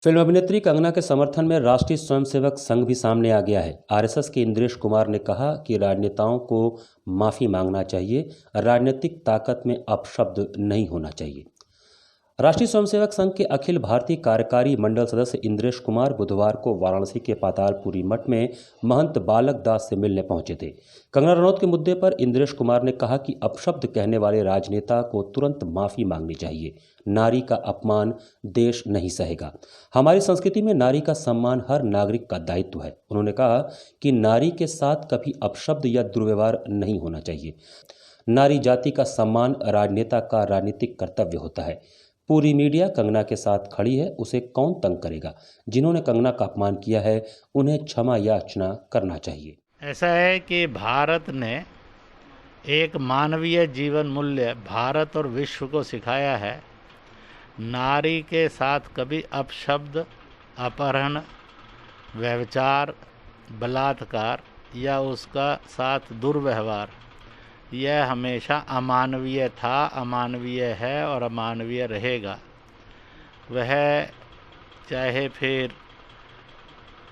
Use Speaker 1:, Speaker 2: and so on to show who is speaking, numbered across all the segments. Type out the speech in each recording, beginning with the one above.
Speaker 1: Film अभिनेत्री कंगना के समर्थन में राष्ट्रीय स्वयंसेवक संघ भी सामने आ गया है। आरएसएस के इंद्रेश कुमार ने कहा कि राजनेताओं को माफी मांगना चाहिए, राजनीतिक ताकत में अपशब्द नहीं होना चाहिए। राष्ट्रीय स्वयंसेवक संघ के अखिल भारतीय कार्यकारी मंडल सदस्य इंद्रेश कुमार बुधवार को वाराणसी के पातालपुरी मठ में महंत बालक दास से मिलने पहुंचे थे। कंगना रनौत के मुद्दे पर इंद्रेश कुमार ने कहा कि अपशब्द कहने वाले राजनेता को तुरंत माफी मांगनी चाहिए। नारी का अपमान देश नहीं सहेगा। हमारी संस्कृति में नारी का सम्मान हर नागरिक का दायित्व है। उन्होंने कहा कि नारी के साथ कभी अपशब्द या दुर्व्यवहार नहीं होना चाहिए। नारी जाति का सम्मान राजनेता का राजनीतिक कर्तव्य होता है। पूरी मीडिया कंगना के साथ खड़ी है, उसे कौन तंग करेगा। जिन्होंने कंगना का अपमान किया है उन्हें क्षमा याचना करना चाहिए।
Speaker 2: ऐसा है कि भारत ने एक मानवीय जीवन मूल्य भारत और विश्व को सिखाया है। नारी के साथ कभी अपशब्द, अपहरण, व्यभिचार, बलात्कार या उसका साथ दुर्व्यवहार यह हमेशा अमानवीय था, अमानवीय है और अमानवीय रहेगा। वह चाहे फिर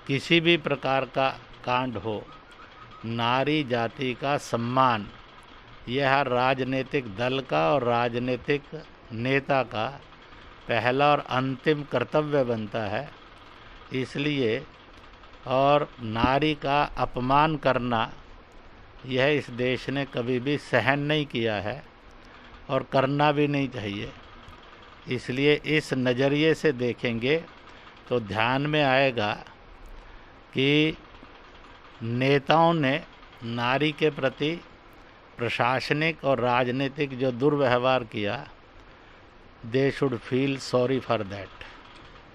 Speaker 2: किसी भी प्रकार का कांड हो, नारी जाति का सम्मान यह राजनीतिक दल का और राजनीतिक नेता का पहला और अंतिम कर्तव्य बनता है। इसलिए और नारी का अपमान करना यह इस देश ने कभी भी सहन नहीं किया है और करना भी नहीं चाहिए। इसलिए इस नज़रिए से देखेंगे तो ध्यान में आएगा कि नेताओं ने नारी के प्रति प्रशासनिक और राजनीतिक जो दुर्व्यवहार किया, they should feel sorry for that.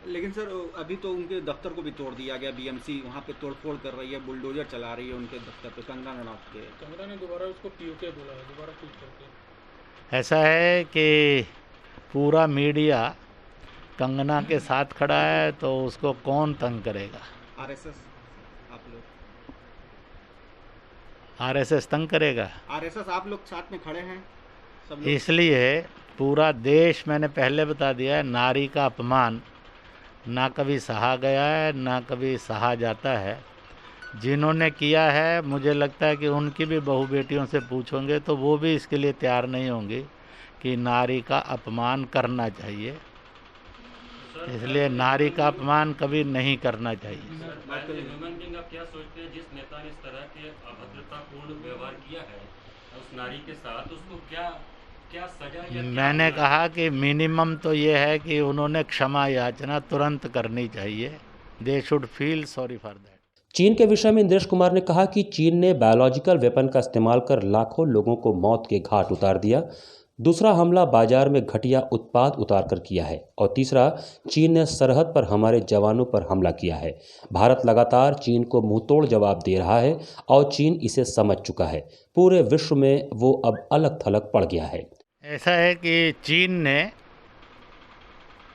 Speaker 3: लेकिन सर अभी तो उनके दफ्तर को भी तोड़ दिया गया। बीएमसी वहाँ पे तोड़फोड़ कर रही है, बुलडोजर चला रही है उनके दफ्तर पे। कंगना रनौत के
Speaker 4: कंगना ने दोबारा उसको पीयूके बोला है, दोबारा ट्वीट करके।
Speaker 2: ऐसा है कि पूरा मीडिया कंगना के साथ खड़ा है तो उसको कौन तंग करेगा।
Speaker 3: आरएसएस आप लोग
Speaker 2: आरएसएस तंग करेगा।
Speaker 3: आरएसएस आप लोग साथ में खड़े हैं सब लोग।
Speaker 2: इसलिए पूरा देश, मैंने पहले बता दिया है, नारी का अपमान ना कभी सहा गया है ना कभी सहा जाता है। जिन्होंने किया है मुझे लगता है कि उनकी भी बहू बेटियों से पूछोगे तो वो भी इसके लिए तैयार नहीं होंगी कि नारी का अपमान करना चाहिए। इसलिए नारी का अपमान कभी नहीं करना चाहिए।
Speaker 1: ह्यूमन बीइंग आप क्या सोचते हैं, जिस नेता ने इस तरह के अभद्रतापूर्ण व्यवहार किया है उस नारी के साथ, उसको क्या क्या सजा या
Speaker 2: मैंने कहा कि मिनिमम तो ये है कि उन्होंने क्षमा याचना तुरंत करनी चाहिए। They should feel sorry for that.
Speaker 1: चीन के विषय में इंद्रेश कुमार ने कहा कि चीन ने बायोलॉजिकल वेपन का इस्तेमाल कर लाखों लोगों को मौत के घाट उतार दिया। दूसरा हमला बाजार में घटिया उत्पाद उतार कर किया है। और तीसरा, चीन ने सरहद पर हमारे जवानों पर हमला किया है। भारत लगातार चीन को मुंहतोड़ जवाब दे रहा है और चीन इसे समझ चुका है। पूरे विश्व में वो अब अलग थलग पड़ गया है।
Speaker 2: ऐसा है कि चीन ने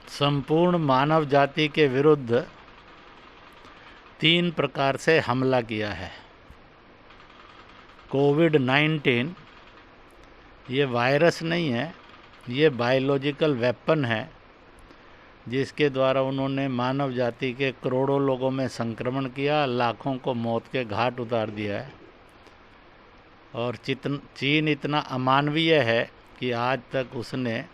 Speaker 2: संपूर्ण मानव जाति के विरुद्ध 3 प्रकार से हमला किया है। कोविड-19 ये वायरस नहीं है, ये बायोलॉजिकल वेपन है जिसके द्वारा उन्होंने मानव जाति के करोड़ों लोगों में संक्रमण किया, लाखों को मौत के घाट उतार दिया है। और चीन इतना अमानवीय है कि आज तक उसने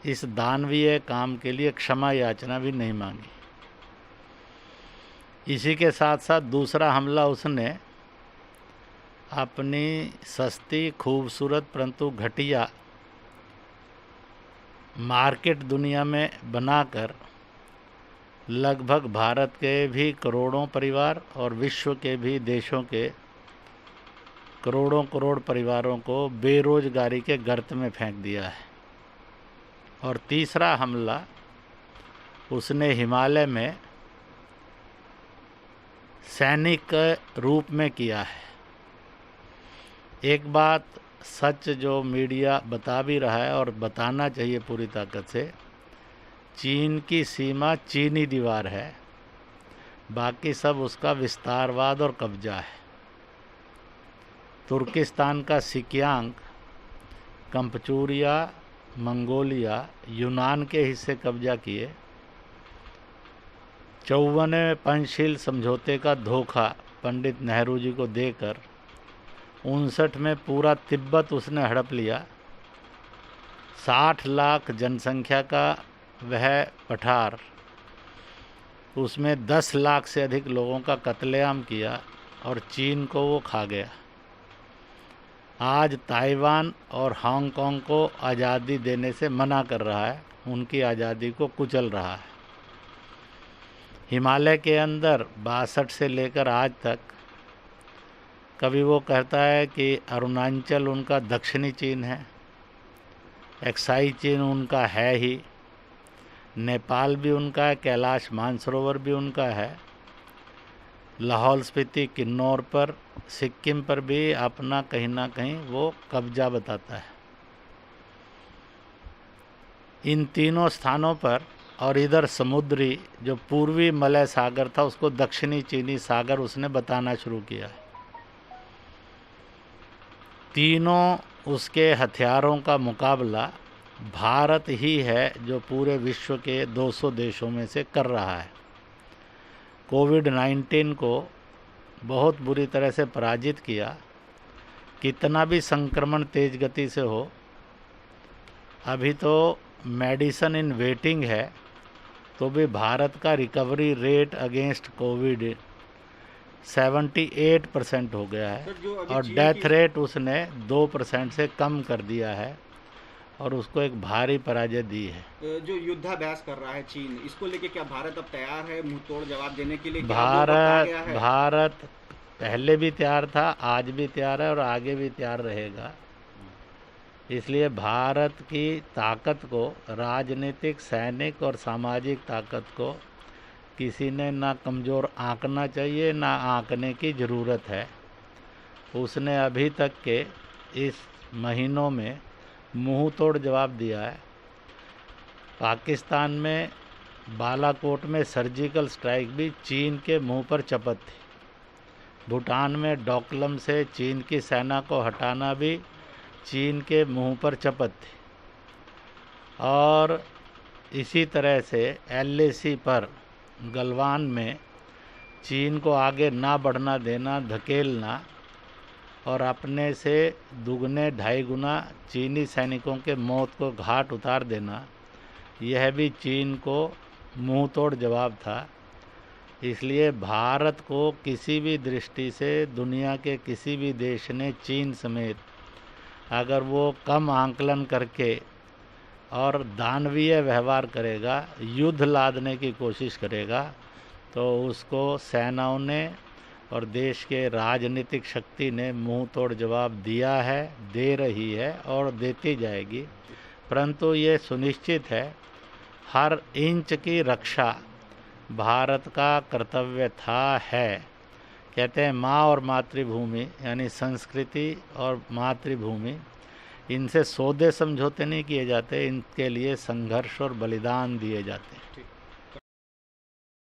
Speaker 2: इस दानवीय काम के लिए क्षमा याचना भी नहीं मांगी। इसी के साथ साथ दूसरा हमला उसने अपनी सस्ती, खूबसूरत परंतु घटिया मार्केट दुनिया में बनाकर लगभग भारत के भी करोड़ों परिवार और विश्व के भी देशों के करोड़ों करोड़ परिवारों को बेरोजगारी के गर्त में फेंक दिया है। और तीसरा हमला उसने हिमालय में सैनिक रूप में किया है। एक बात सच जो मीडिया बता भी रहा है और बताना चाहिए पूरी ताकत से, चीन की सीमा चीनी दीवार है, बाकी सब उसका विस्तारवाद और कब्जा है। तुर्किस्तान का सिकियांग, कंपचूरिया, मंगोलिया, यूनान के हिस्से कब्जा किए 54वें पंचशील समझौते का धोखा पंडित नेहरू जी को देकर 59 में पूरा तिब्बत उसने हड़प लिया। 60 लाख जनसंख्या का वह पठार, उसमें 10 लाख से अधिक लोगों का कत्लेआम किया और चीन को वो खा गया। आज ताइवान और हांगकांग को आज़ादी देने से मना कर रहा है, उनकी आज़ादी को कुचल रहा है। हिमालय के अंदर 62 से लेकर आज तक, कभी वो कहता है कि अरुणाचल उनका दक्षिणी चीन है, एक्साई चीन उनका है ही, नेपाल भी उनका है, कैलाश मानसरोवर भी उनका है, लाहौल स्पीति किन्नौर पर, सिक्किम पर भी अपना कहीं ना कहीं वो कब्जा बताता है। इन तीनों स्थानों पर और इधर समुद्री जो पूर्वी मलय सागर था उसको दक्षिणी चीनी सागर उसने बताना शुरू किया। तीनों उसके हथियारों का मुकाबला भारत ही है जो पूरे विश्व के 200 देशों में से कर रहा है। कोविड-19 को बहुत बुरी तरह से पराजित किया। कितना भी संक्रमण तेज गति से हो, अभी तो मेडिसिन इन वेटिंग है, तो भी भारत का रिकवरी रेट अगेंस्ट कोविड 78% हो गया है और डेथ रेट उसने 2% से कम कर दिया है और उसको एक भारी पराजय दी है।
Speaker 3: जो युद्धाभ्यास कर रहा है चीन, इसको लेके क्या भारत अब तैयार है मुंह तोड़ जवाब देने के लिए?
Speaker 2: भारत पहले भी तैयार था, आज भी तैयार है और आगे भी तैयार रहेगा। इसलिए भारत की ताकत को, राजनीतिक, सैनिक और सामाजिक ताकत को किसी ने ना कमज़ोर आंकना चाहिए, ना आंकने की ज़रूरत है। उसने अभी तक के इस महीनों में मुंह तोड़ जवाब दिया है। पाकिस्तान में बालाकोट में सर्जिकल स्ट्राइक भी चीन के मुंह पर चपत थी। भूटान में डोकलम से चीन की सेना को हटाना भी चीन के मुंह पर चपत थी। और इसी तरह से LAC पर गलवान में चीन को आगे ना बढ़ना देना, धकेलना और अपने से दुगने ढाई गुना चीनी सैनिकों के मौत को घाट उतार देना, यह भी चीन को मुंह तोड़ जवाब था। इसलिए भारत को किसी भी दृष्टि से दुनिया के किसी भी देश ने चीन समेत अगर वो कम आंकलन करके और दानवीय व्यवहार करेगा, युद्ध लादने की कोशिश करेगा, तो उसको सेनाओं ने और देश के राजनीतिक शक्ति ने मुंह तोड़ जवाब दिया है, दे रही है और देती जाएगी। परंतु ये सुनिश्चित है, हर इंच की रक्षा भारत का कर्तव्य था, है। कहते हैं माँ और मातृभूमि यानी संस्कृति और मातृभूमि, इनसे सौदे समझौते नहीं किए जाते, इनके लिए संघर्ष और बलिदान दिए जाते हैं।